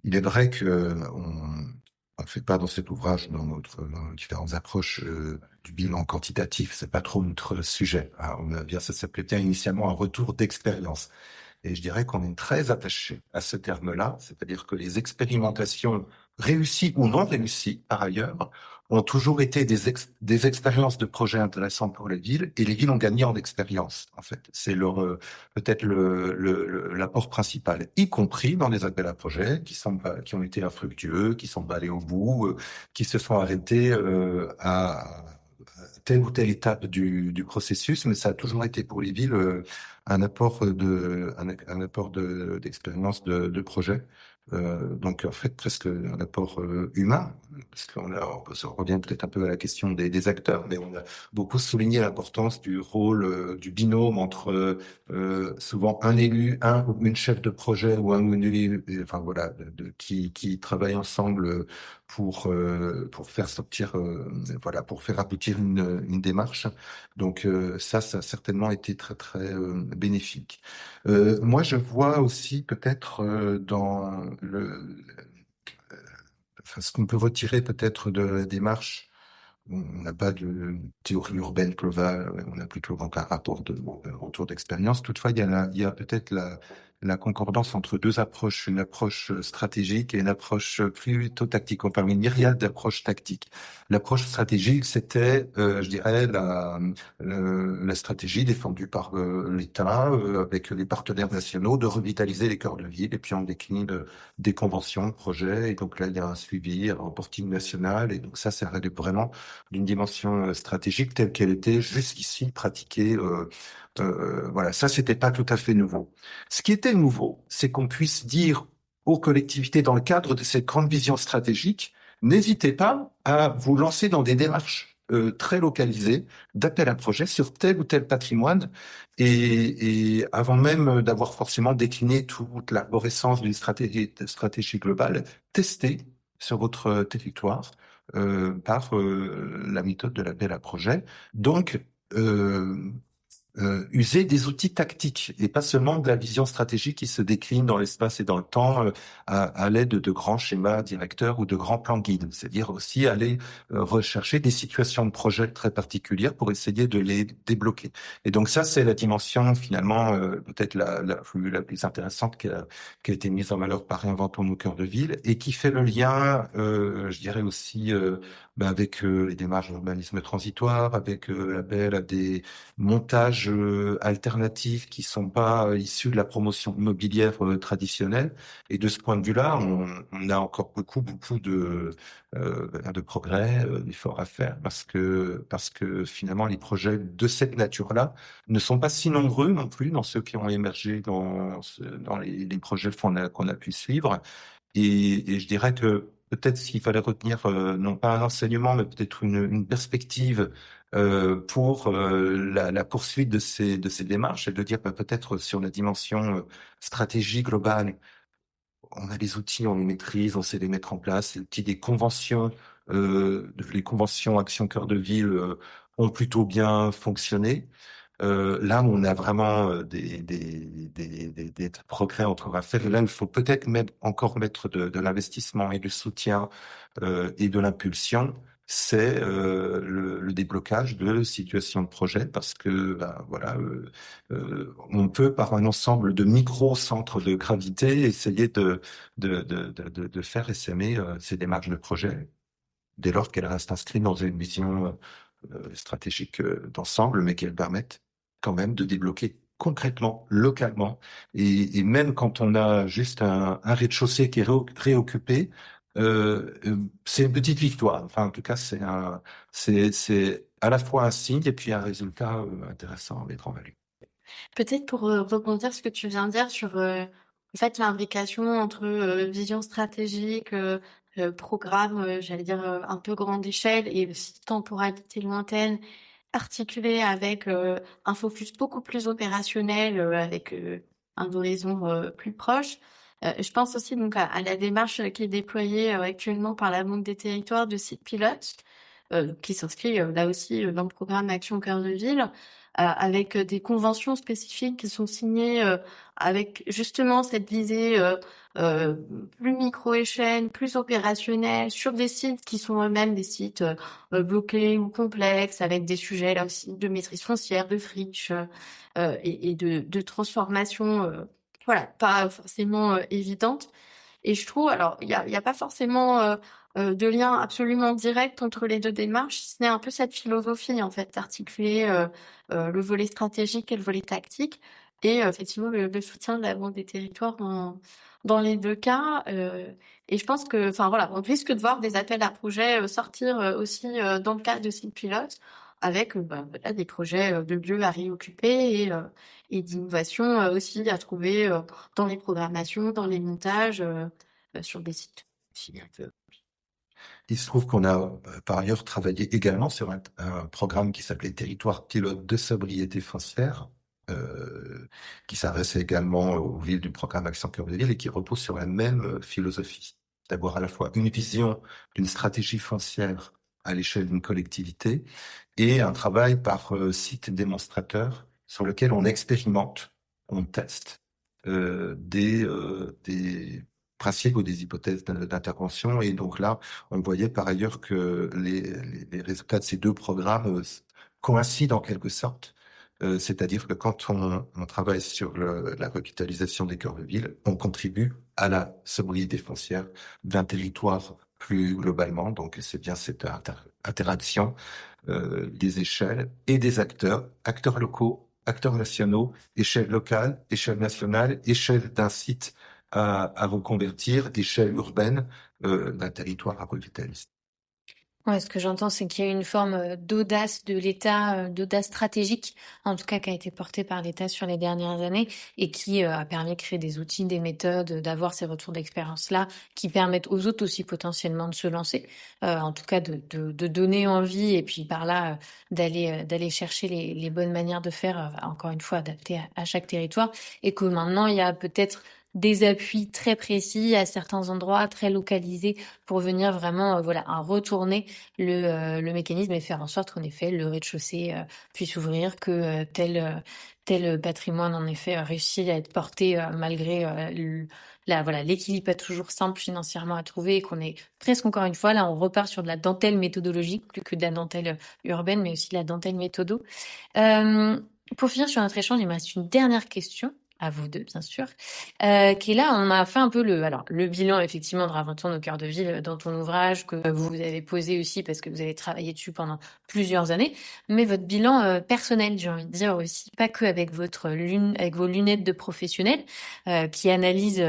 Il est vrai que on ne fait pas dans cet ouvrage, dans nos différentes approches du bilan quantitatif, c'est pas trop notre sujet. Ça s'appelait bien initialement un retour d'expérience. Et je dirais qu'on est très attaché à ce terme-là, c'est-à-dire que les expérimentations réussies ou non réussies, par ailleurs, ont toujours été des expériences de projets intéressantes pour les villes, et les villes ont gagné en expérience, en fait. C'est leur peut-être l'apport principal, y compris dans les appels à projets qui ont été infructueux, qui sont pas allés au bout, qui se sont arrêtés à telle ou telle étape du processus, mais ça a toujours été pour les villes un apport d'expérience de projet. Donc en fait presque un apport humain, parce on revient peut-être un peu à la question des acteurs, mais on a beaucoup souligné l'importance du rôle du binôme entre souvent un élu, un ou une chef de projet ou un élu, enfin voilà, qui travaillent ensemble pour faire sortir, voilà, pour faire aboutir une démarche. Donc ça a certainement été très très bénéfique. Moi, je vois aussi peut-être dans ce qu'on peut retirer peut-être de la démarche. On n'a pas de théorie urbaine globale, on a plutôt donc un rapport de retour d'expérience. Toutefois, il y a peut-être la concordance entre deux approches, une approche stratégique et une approche plutôt tactique. On parle une myriade d'approches tactiques. L'approche stratégique, c'était, je dirais, la stratégie défendue par l'État avec les partenaires nationaux de revitaliser les cœurs de ville, et puis on décline des conventions, projets, et donc là il y a un suivi, un reporting national, et donc ça relève vraiment d'une dimension stratégique telle qu'elle était jusqu'ici pratiquée. Voilà, ça c'était pas tout à fait nouveau. Ce qui était nouveau, c'est qu'on puisse dire aux collectivités dans le cadre de cette grande vision stratégique, n'hésitez pas à vous lancer dans des démarches très localisées d'appel à projet sur tel ou tel patrimoine, et avant même d'avoir forcément décliné toute l'arborescence d'une stratégie globale, testez sur votre territoire par la méthode de l'appel à projet. Donc user des outils tactiques et pas seulement de la vision stratégique qui se décline dans l'espace et dans le temps à l'aide de grands schémas directeurs ou de grands plans guides. C'est-à-dire aussi aller rechercher des situations de projet très particulières pour essayer de les débloquer. Et donc ça, c'est la dimension finalement peut-être la plus intéressante qui a été mise en valeur par Réinventons nos cœurs de ville, et qui fait le lien, je dirais aussi, avec les démarches d'urbanisme transitoire, avec l'appel à des montages alternatifs qui sont pas issus de la promotion immobilière traditionnelle. Et de ce point de vue-là, on a encore beaucoup de progrès, d'efforts à faire, parce que finalement les projets de cette nature-là ne sont pas si nombreux non plus dans ceux qui ont émergé dans les projets qu'on a pu suivre. Et je dirais que peut-être s'il fallait retenir non pas un enseignement, mais peut-être une perspective pour la poursuite de ces démarches, et de dire peut-être sur la dimension stratégie globale, on a les outils, on les maîtrise, on sait les mettre en place. Les des conventions, les conventions Action Cœur de Ville ont plutôt bien fonctionné. Là, on a vraiment des progrès encore à faire. Là, il faut peut-être encore mettre de l'investissement et du soutien et de l'impulsion. C'est le déblocage de situations de projet, parce que voilà, on peut par un ensemble de micro-centres de gravité essayer de faire essaimer ces démarches de projet, dès lors qu'elles restent inscrites dans une vision stratégique d'ensemble, mais qu'elles permettent quand même de débloquer concrètement, localement, et même quand on a juste un rez-de-chaussée qui est réoccupé, C'est une petite victoire. Enfin, en tout cas, c'est à la fois un signe et puis un résultat intéressant à mettre en valeur. Peut-être pour rebondir ce que tu viens de dire sur en fait l'imbrication entre vision stratégique, programme, j'allais dire un peu grande échelle et aussi temporalité lointaine, articulée avec un focus beaucoup plus opérationnel, avec un horizon plus proche. Je pense aussi donc à la démarche qui est déployée actuellement par la Banque des Territoires de sites pilotes, qui s'inscrit là aussi dans le programme Action Cœur de Ville, avec des conventions spécifiques qui sont signées avec justement cette visée plus micro-échelle, plus opérationnelle, sur des sites qui sont eux-mêmes des sites bloqués ou complexes, avec des sujets là aussi de maîtrise foncière, de friche et de transformation, voilà, pas forcément évidente. Et je trouve, alors, il y a pas forcément de lien absolument direct entre les deux démarches, si ce n'est un peu cette philosophie, en fait, d'articuler le volet stratégique et le volet tactique, et effectivement le soutien de la Banque des Territoires dans les deux cas. Et je pense que, enfin voilà, on risque de voir des appels à projets sortir aussi dans le cadre de sites pilotes, avec voilà, des projets de lieux à réoccuper et d'innovation aussi à trouver dans les programmations, dans les montages, sur des sites. Il se trouve qu'on a par ailleurs travaillé également sur un programme qui s'appelait Territoire pilote de sobriété foncière, qui s'adressait également aux villes du programme Action Cœur de Ville et qui repose sur la même philosophie, d'avoir à la fois une vision d'une stratégie foncière à l'échelle d'une collectivité et un travail par site démonstrateur sur lequel on expérimente, on teste des principes ou des hypothèses d'intervention. Et donc là, on voyait par ailleurs que les résultats de ces deux programmes coïncident en quelque sorte. C'est-à-dire que quand on travaille sur la revitalisation des cœurs de ville, on contribue à la sobriété foncière d'un territoire plus globalement. Donc c'est bien cette interaction des échelles et des acteurs locaux, acteurs nationaux, échelle locale, échelle nationale, échelle d'un site à reconvertir, échelle urbaine d'un territoire à revitaliser. Ouais, ce que j'entends, c'est qu'il y a une forme d'audace de l'État, d'audace stratégique, en tout cas qui a été portée par l'État sur les dernières années et qui a permis de créer des outils, des méthodes, d'avoir ces retours d'expérience-là qui permettent aux autres aussi potentiellement de se lancer, en tout cas de donner envie et puis par là d'aller chercher les bonnes manières de faire, encore une fois adaptées à chaque territoire, et que maintenant il y a peut-être des appuis très précis à certains endroits, très localisés, pour venir vraiment à retourner le mécanisme et faire en sorte qu'en effet le rez-de-chaussée puisse ouvrir, que tel patrimoine en effet réussit à être porté malgré l'équilibre pas toujours simple financièrement à trouver, et qu'on est presque encore une fois là on repart sur de la dentelle méthodologique plus que de la dentelle urbaine, mais aussi de la dentelle méthodo. Pour finir sur notre échange, il me reste une dernière question à vous deux, bien sûr, qui est là, on a fait un peu le bilan, effectivement, de Réinventons nos cœurs de ville dans ton ouvrage, que vous avez posé aussi parce que vous avez travaillé dessus pendant plusieurs années, mais votre bilan personnel, j'ai envie de dire aussi, pas que avec avec vos lunettes de professionnel, qui analysent,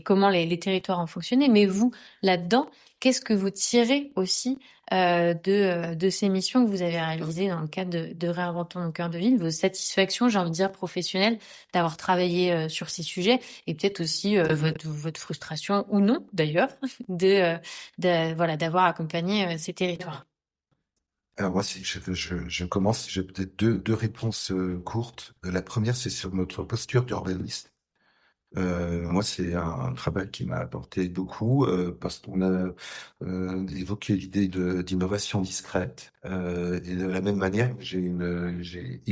comment les territoires ont fonctionné, mais vous, là-dedans, qu'est-ce que vous tirez aussi de ces missions que vous avez réalisées dans le cadre de Réinventons nos cœurs de ville, vos satisfactions, j'ai envie de dire, professionnelles, d'avoir travaillé sur ces sujets, et peut-être aussi votre frustration, ou non d'ailleurs, d'avoir accompagné ces territoires. Alors moi, si je commence, j'ai peut-être deux réponses courtes. La première, c'est sur notre posture d'urbaniste. Moi, c'est un travail qui m'a apporté beaucoup parce qu'on a évoqué l'idée d'innovation discrète et de la même manière, il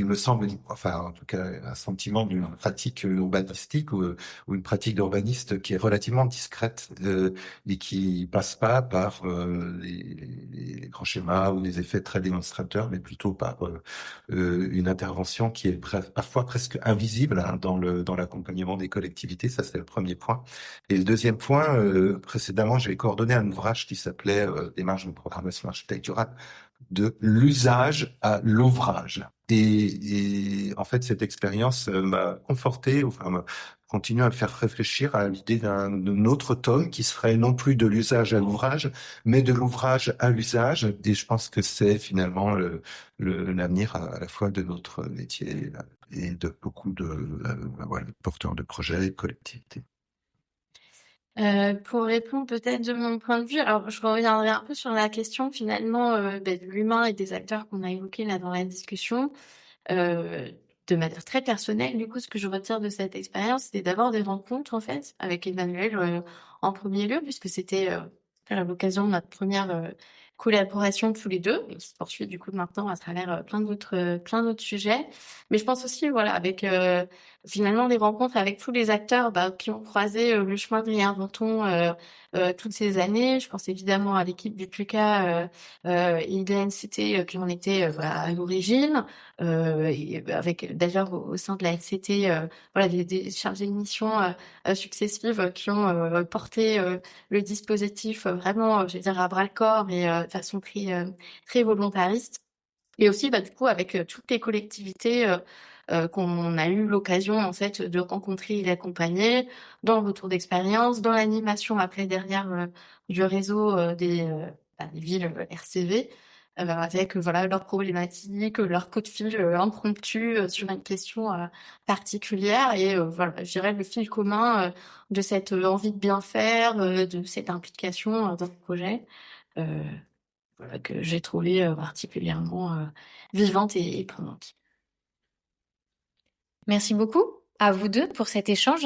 me semble, enfin en tout cas, un sentiment d'une pratique urbanistique ou une pratique d'urbaniste qui est relativement discrète et qui passe pas par les grands schémas ou des effets très démonstrateurs, mais plutôt par une intervention qui est parfois presque invisible dans l'accompagnement des collectivités. Ça, c'est le premier point. Et le deuxième point, précédemment, j'ai coordonné un ouvrage qui s'appelait Démarche de programmation architecturale de l'usage à l'ouvrage. Et en fait, cette expérience m'a conforté, enfin, continue à me faire réfléchir à l'idée d'un autre tome qui serait non plus de l'usage à l'ouvrage, mais de l'ouvrage à l'usage. Et je pense que c'est finalement l'avenir à la fois de notre métier et de beaucoup de porteurs de projets et de collectivités. Pour répondre peut-être de mon point de vue, alors je reviendrai un peu sur la question finalement de l'humain et des acteurs qu'on a évoqués là dans la discussion. De manière très personnelle, du coup, ce que je retire de cette expérience, c'était d'abord des rencontres en fait avec Emmanuel en premier lieu, puisque c'était à l'occasion de notre première collaboration tous les deux, et qui se poursuit du coup maintenant à travers plein d'autres sujets. Mais je pense aussi, voilà, avec finalement des rencontres avec tous les acteurs qui ont croisé le chemin de Réinventons toutes ces années. Je pense évidemment à l'équipe du PUCA et de l'ANCT qui en était à l'origine, et avec d'ailleurs au sein de la NCT des chargés de mission successives qui ont porté le dispositif vraiment, je vais dire, à bras le corps et de façon très volontariste. Et aussi, du coup, avec toutes les collectivités qu'on a eu l'occasion en fait de rencontrer et d'accompagner dans le retour d'expérience, dans l'animation après derrière du réseau des villes RCV, avec leurs problématiques, leurs coups de fil impromptus sur une question particulière et je dirais le fil commun de cette envie de bien faire, de cette implication dans le projet. Que j'ai trouvé particulièrement vivante et prenante. Merci beaucoup à vous deux pour cet échange.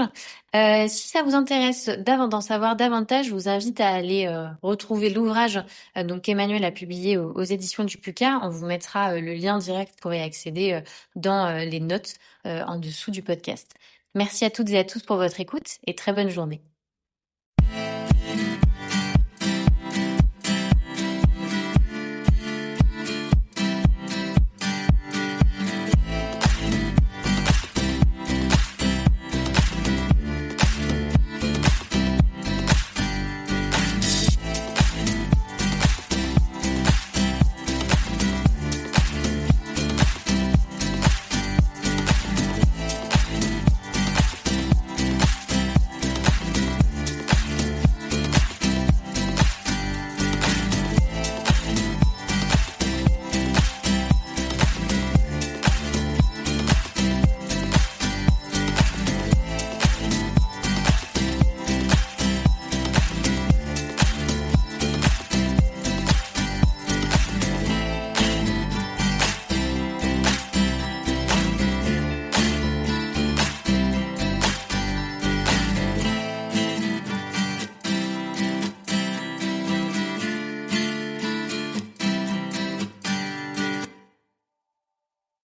Si ça vous intéresse d'en savoir davantage, je vous invite à aller retrouver l'ouvrage qu'Emmanuel a publié aux éditions du PUCA. On vous mettra le lien direct pour y accéder dans les notes en dessous du podcast. Merci à toutes et à tous pour votre écoute et très bonne journée.